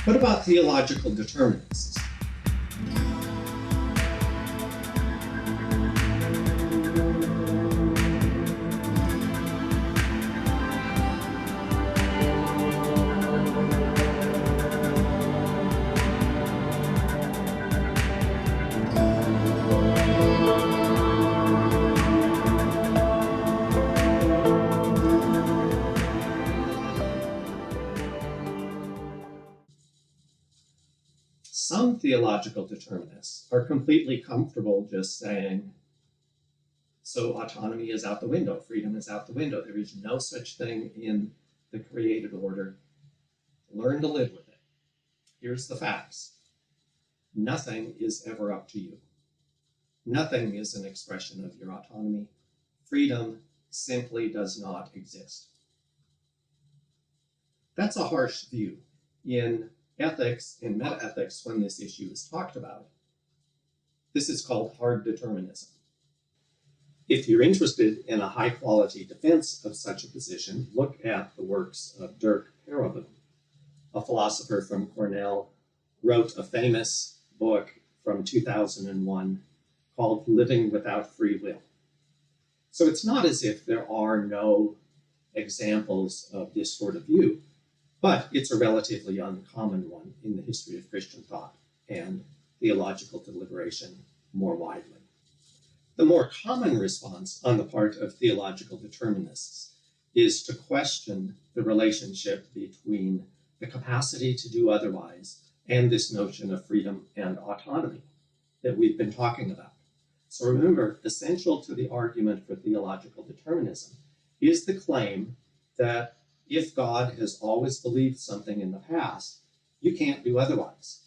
What about theological determinists? Some theological determinists are completely comfortable just saying, so autonomy is out the window, freedom is out the window, there is no such thing in the created order. Learn to live with it. Here's the facts. Nothing is ever up to you. Nothing is an expression of your autonomy. Freedom simply does not exist. That's a harsh view. In ethics and metaethics, when this issue is talked about, this is called hard determinism. If you're interested in a high-quality defense of such a position, look at the works of Dirk Perelboom, a philosopher from Cornell, wrote a famous book from 2001 called Living Without Free Will. So it's not as if there are no examples of this sort of view, but it's a relatively uncommon one in the history of Christian thought and theological deliberation more widely. The more common response on the part of theological determinists is to question the relationship between the capacity to do otherwise and this notion of freedom and autonomy that we've been talking about. So remember, essential to the argument for theological determinism is the claim that if God has always believed something in the past, you can't do otherwise.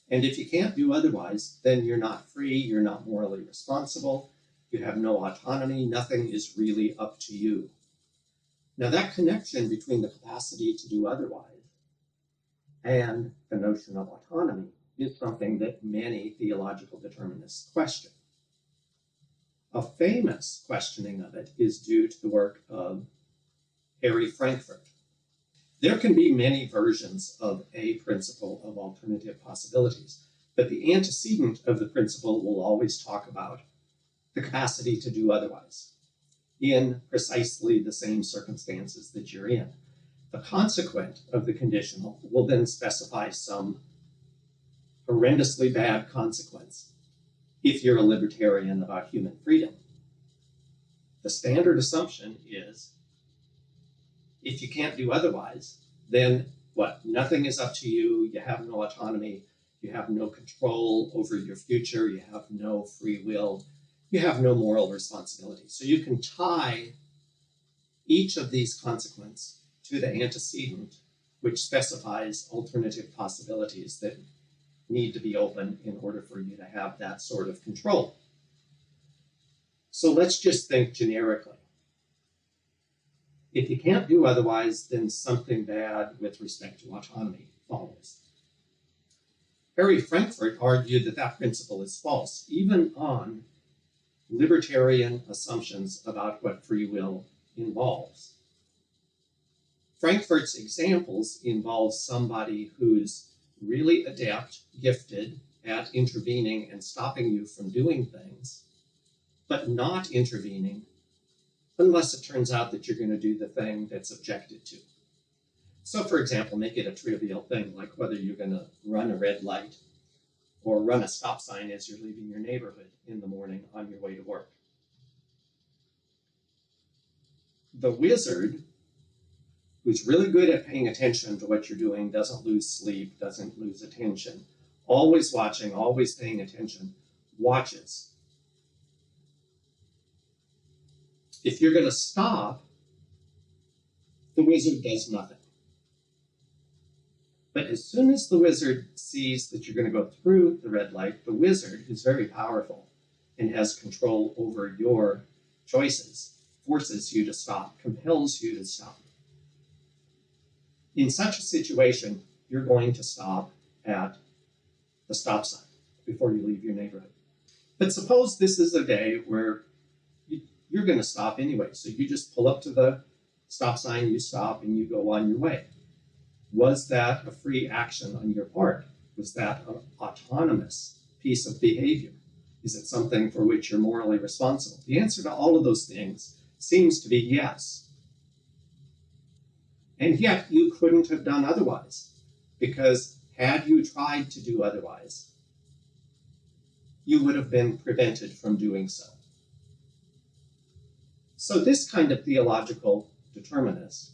And if you can't do otherwise, then you're not free, you're not morally responsible, you have no autonomy, nothing is really up to you. Now that connection between the capacity to do otherwise and the notion of autonomy is something that many theological determinists question. A famous questioning of it is due to the work of Harry Frankfurt. There can be many versions of a principle of alternative possibilities, but the antecedent of the principle will always talk about the capacity to do otherwise in precisely the same circumstances that you're in. The consequent of the conditional will then specify some horrendously bad consequence if you're a libertarian about human freedom. The standard assumption is if you can't do otherwise, then what? Nothing is up to you, you have no autonomy, you have no control over your future, you have no free will, you have no moral responsibility. So you can tie each of these consequences to the antecedent, which specifies alternative possibilities that need to be open in order for you to have that sort of control. So let's just think generically. If you can't do otherwise, then something bad with respect to autonomy follows. Harry Frankfurt argued that that principle is false, even on libertarian assumptions about what free will involves. Frankfurt's examples involve somebody who's really adept, gifted at intervening and stopping you from doing things, but not intervening unless it turns out that you're going to do the thing that's objected to. So, for example, make it a trivial thing, like whether you're going to run a red light or run a stop sign as you're leaving your neighborhood in the morning on your way to work. The wizard, who's really good at paying attention to what you're doing, doesn't lose sleep, doesn't lose attention, always watching, always paying attention, watches. If you're going to stop, the wizard does nothing. But as soon as the wizard sees that you're going to go through the red light, the wizard, who's very powerful and has control over your choices, forces you to stop, compels you to stop. In such a situation, you're going to stop at the stop sign before you leave your neighborhood. But suppose this is a day where you're going to stop anyway. So you just pull up to the stop sign, you stop, and you go on your way. Was that a free action on your part? Was that an autonomous piece of behavior? Is it something for which you're morally responsible? The answer to all of those things seems to be yes. And yet you couldn't have done otherwise, because had you tried to do otherwise, you would have been prevented from doing so. So this kind of theological determinist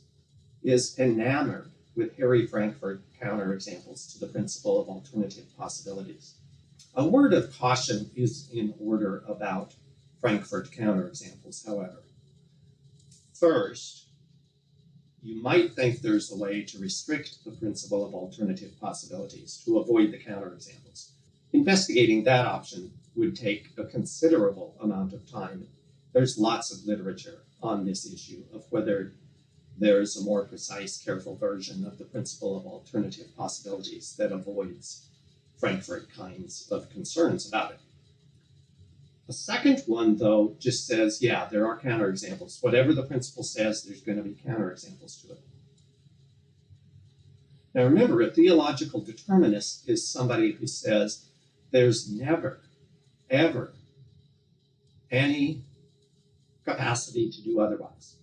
is enamored with Harry Frankfurt counterexamples to the principle of alternative possibilities. A word of caution is in order about Frankfurt counterexamples, however. First, you might think there's a way to restrict the principle of alternative possibilities to avoid the counterexamples. Investigating that option would take a considerable amount of time. There's lots of literature on this issue of whether there's a more precise, careful version of the principle of alternative possibilities that avoids Frankfurt kinds of concerns about it. The second one, though, just says, yeah, there are counterexamples. Whatever the principle says, there's going to be counterexamples to it. Now remember, a theological determinist is somebody who says there's never, ever any capacity to do otherwise.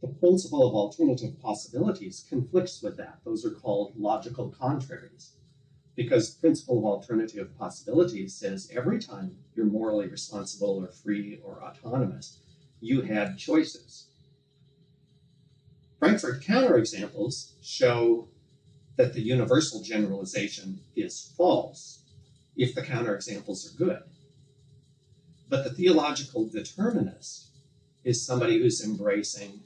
The principle of alternative possibilities conflicts with that. Those are called logical contraries, because the principle of alternative possibilities says every time you're morally responsible or free or autonomous, you had choices. Frankfurt counterexamples show that the universal generalization is false if the counterexamples are good. But the theological determinist is somebody who's embracing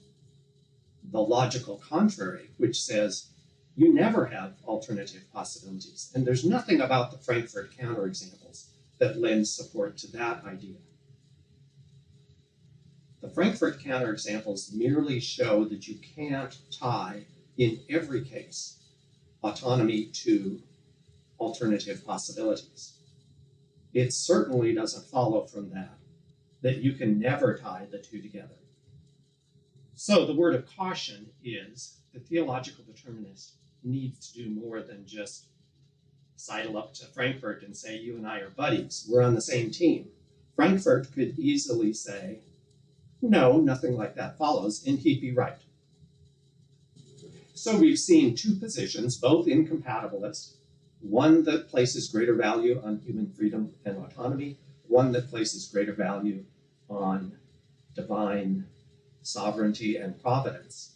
the logical contrary, which says you never have alternative possibilities. And there's nothing about the Frankfurt counterexamples that lends support to that idea. The Frankfurt counterexamples merely show that you can't tie, in every case, autonomy to alternative possibilities. It certainly doesn't follow from that you can never tie the two together. So the word of caution is the theological determinist needs to do more than just sidle up to Frankfurt and say, you and I are buddies, we're on the same team. Frankfurt could easily say, no, nothing like that follows, and he'd be right. So we've seen two positions, both incompatibilist, one that places greater value on human freedom and autonomy, one that places greater value on divine sovereignty and providence.